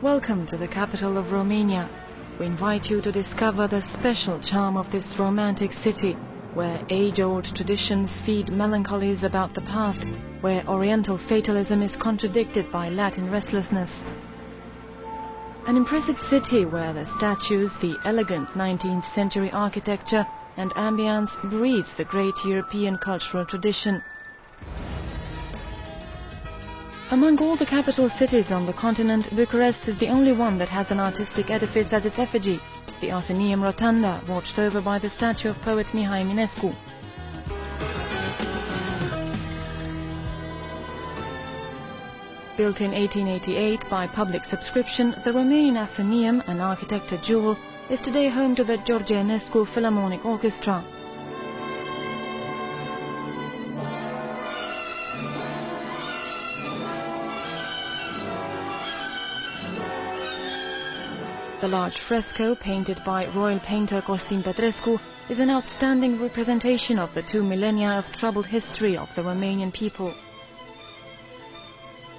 Welcome to the capital of Romania. We invite you to discover the special charm of this romantic city, where age-old traditions feed melancholies about the past, where Oriental fatalism is contradicted by Latin restlessness. An impressive city where the statues, the elegant 19th century architecture and ambience breathe the great European cultural tradition. Among all the capital cities on the continent, Bucharest is the only one that has an artistic edifice as its effigy, the Athenaeum Rotunda, watched over by the statue of poet Mihai Eminescu. Built in 1888 by public subscription, the Romanian Athenaeum, an architecture jewel, is today home to the George Enescu Philharmonic Orchestra. The large fresco, painted by royal painter Costin Petrescu, is an outstanding representation of the 2 millennia of troubled history of the Romanian people.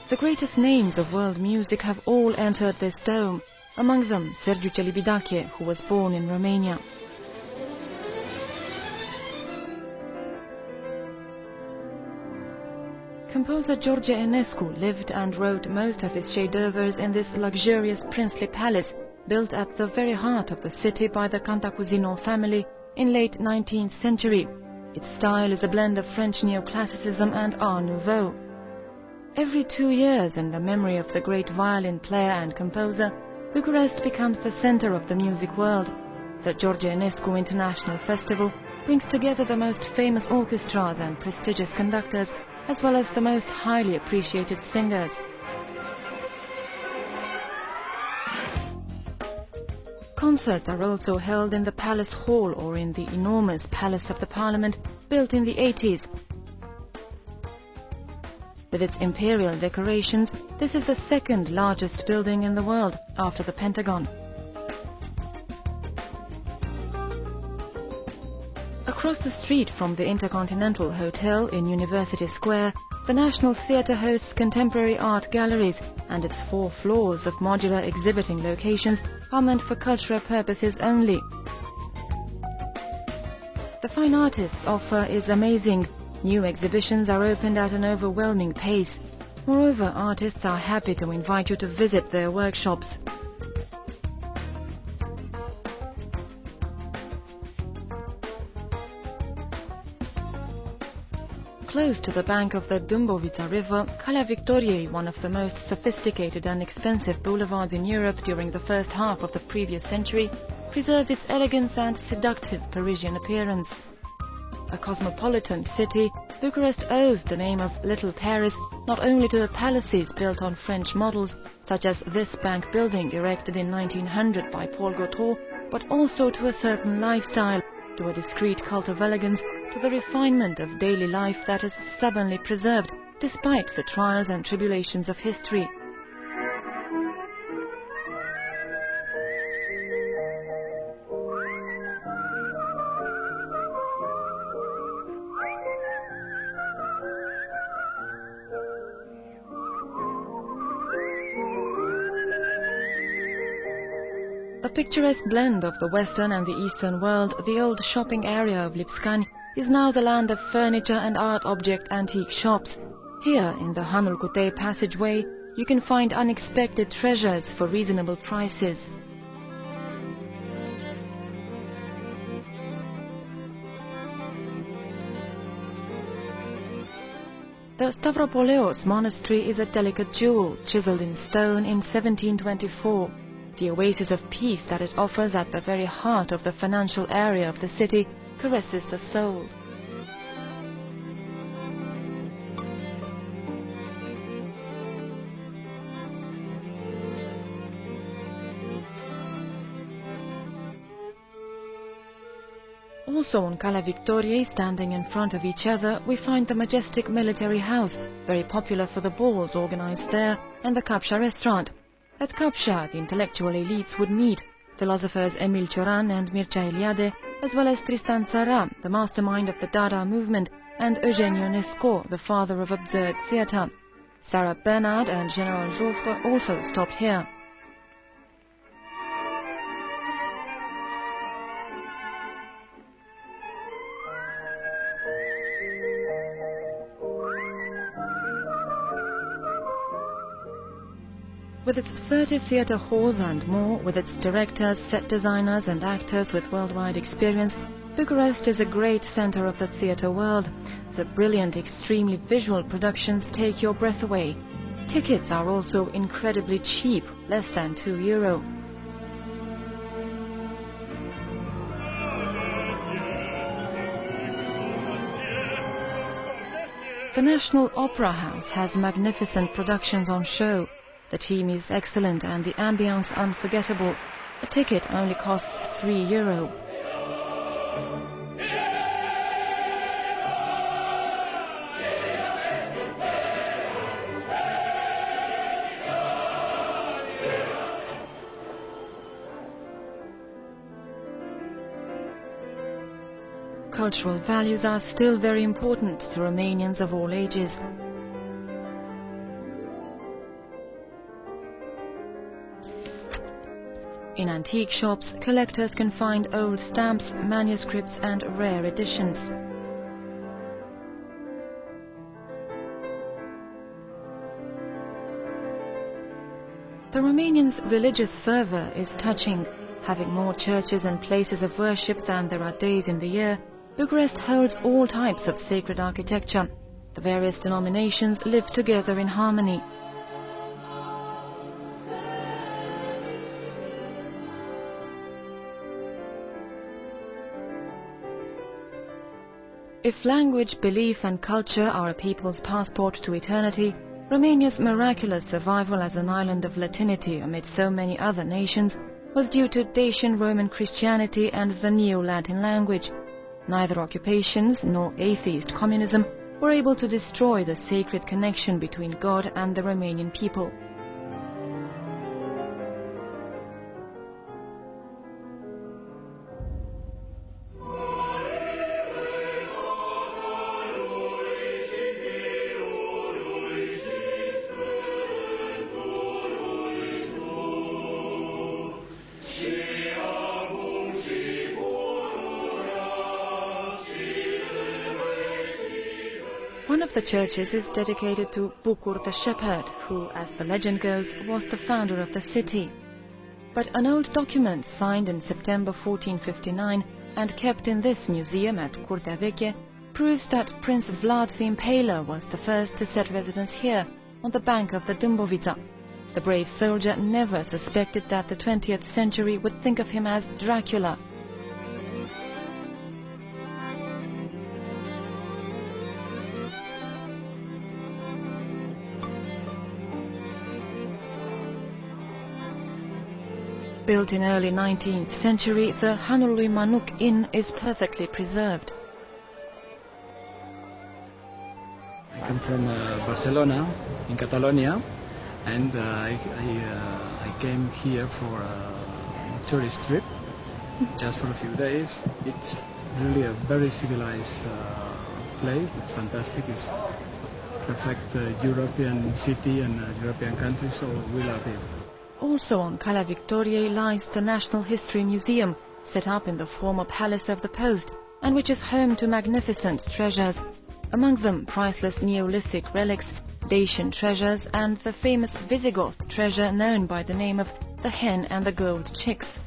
The greatest names of world music have all entered this dome, among them Sergiu Celibidache, who was born in Romania. Composer George Enescu lived and wrote most of his chefs-d'œuvre in this luxurious princely palace, built at the very heart of the city by the Cantacuzino family in late 19th century. Its style is a blend of French neoclassicism and Art Nouveau. Every 2 years, in the memory of the great violin player and composer, Bucharest becomes the center of the music world. The George Enescu International Festival brings together the most famous orchestras and prestigious conductors, as well as the most highly appreciated singers. Concerts are also held in the Palace Hall or in the enormous Palace of the Parliament, built in the 80s. With its imperial decorations, this is the second largest building in the world, after the Pentagon. Across the street from the Intercontinental Hotel in University Square, the National Theatre hosts contemporary art galleries, and its 4 floors of modular exhibiting locations are meant for cultural purposes only. The fine artists' offer is amazing. New exhibitions are opened at an overwhelming pace. Moreover, artists are happy to invite you to visit their workshops. Close to the bank of the Dâmbovița River, Calea Victoriei, one of the most sophisticated and expensive boulevards in Europe during the first half of the previous century, preserves its elegance and seductive Parisian appearance. A cosmopolitan city, Bucharest owes the name of Little Paris not only to the palaces built on French models, such as this bank building erected in 1900 by Paul Gauthot, but also to a certain lifestyle, to a discreet cult of elegance, to the refinement of daily life that is stubbornly preserved, despite the trials and tribulations of history. A picturesque blend of the Western and the Eastern world, the old shopping area of Lipscani is now the land of furniture and art object antique shops. Here, in the Hanul Cutei passageway, you can find unexpected treasures for reasonable prices. The Stavropoleos monastery is a delicate jewel, chiseled in stone in 1724. The oasis of peace that it offers at the very heart of the financial area of the city caresses the soul. Also on Calea Victoriei, standing in front of each other, we find the majestic military house, very popular for the balls organized there, and the Capșa restaurant. At Capșa, the intellectual elites would meet, philosophers Emil Cioran and Mircea Eliade, as well as Tristan Tzara, the mastermind of the Dada movement, and Eugene Ionesco, the father of absurd theatre. Sarah Bernard and General Joffre also stopped here. With its 30 theatre halls and more, with its directors, set designers and actors with worldwide experience, Bucharest is a great centre of the theatre world. The brilliant, extremely visual productions take your breath away. Tickets are also incredibly cheap, less than €2. The National Opera House has magnificent productions on show. The team is excellent and the ambience unforgettable. A ticket only costs €3. Cultural values are still very important to Romanians of all ages. In antique shops, collectors can find old stamps, manuscripts and rare editions. The Romanians' religious fervour is touching. Having more churches and places of worship than there are days in the year, Bucharest holds all types of sacred architecture. The various denominations live together in harmony. If language, belief and culture are a people's passport to eternity, Romania's miraculous survival as an island of Latinity amid so many other nations was due to Dacian Roman Christianity and the Neo-Latin language. Neither occupations nor atheist communism were able to destroy the sacred connection between God and the Romanian people. One of the churches is dedicated to Bucur the shepherd, who, as the legend goes, was the founder of the city. But an old document signed in September 1459 and kept in this museum at Curtea Veche proves that Prince Vlad the Impaler was the first to set residence here, on the bank of the Dâmbovița. The brave soldier never suspected that the 20th century would think of him as Dracula. Built in early 19th century, the Hanul lui Manuc Inn is perfectly preserved. I come from Barcelona, in Catalonia, and I came here for a tourist trip, just for a few days. It's really a very civilized place. It's fantastic. It's perfect European city and European country, so we love it. Also on Calea Victoriei lies the National History Museum, set up in the former Palace of the Post, and which is home to magnificent treasures. Among them, priceless Neolithic relics, Dacian treasures, and the famous Visigoth treasure known by the name of the Hen and the Gold Chicks.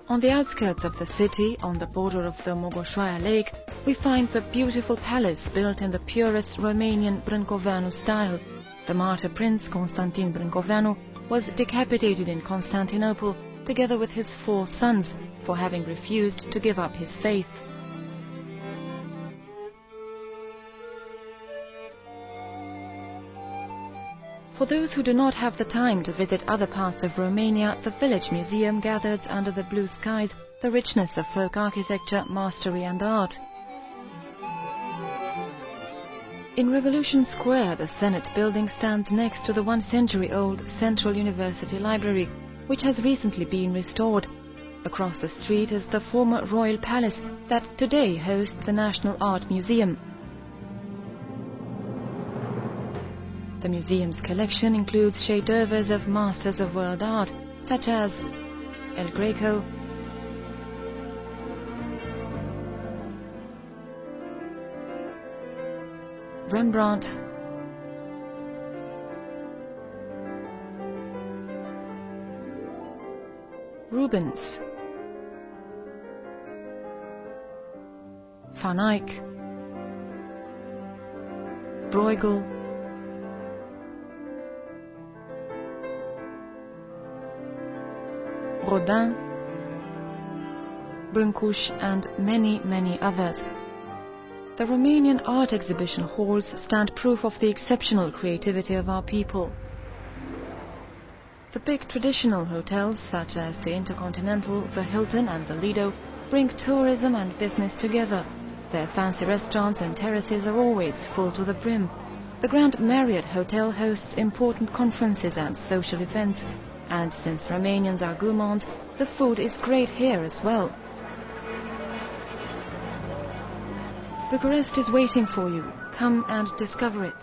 On the outskirts of the city, on the border of the Mogoșoaia Lake, we find the beautiful palace built in the purest Romanian Brâncoveanu style. The martyr prince Constantin Brâncoveanu was decapitated in Constantinople together with his 4 sons for having refused to give up his faith. For those who do not have the time to visit other parts of Romania, the village museum gathers under the blue skies the richness of folk architecture, mastery and art. In Revolution Square, the Senate building stands next to the 1-century-old Central University Library, which has recently been restored. Across the street is the former Royal Palace that today hosts the National Art Museum. The museum's collection includes chefs-d'œuvre of masters of world art, such as El Greco, Rembrandt, Rubens, Van Eyck, Bruegel, Rodin, Brunkush, and many others. The Romanian art exhibition halls stand proof of the exceptional creativity of our people. The big traditional hotels, such as the Intercontinental, the Hilton and the Lido, bring tourism and business together. Their fancy restaurants and terraces are always full to the brim. The Grand Marriott Hotel hosts important conferences and social events, and since Romanians are gourmands, the food is great here as well. Bucharest is waiting for you. Come and discover it.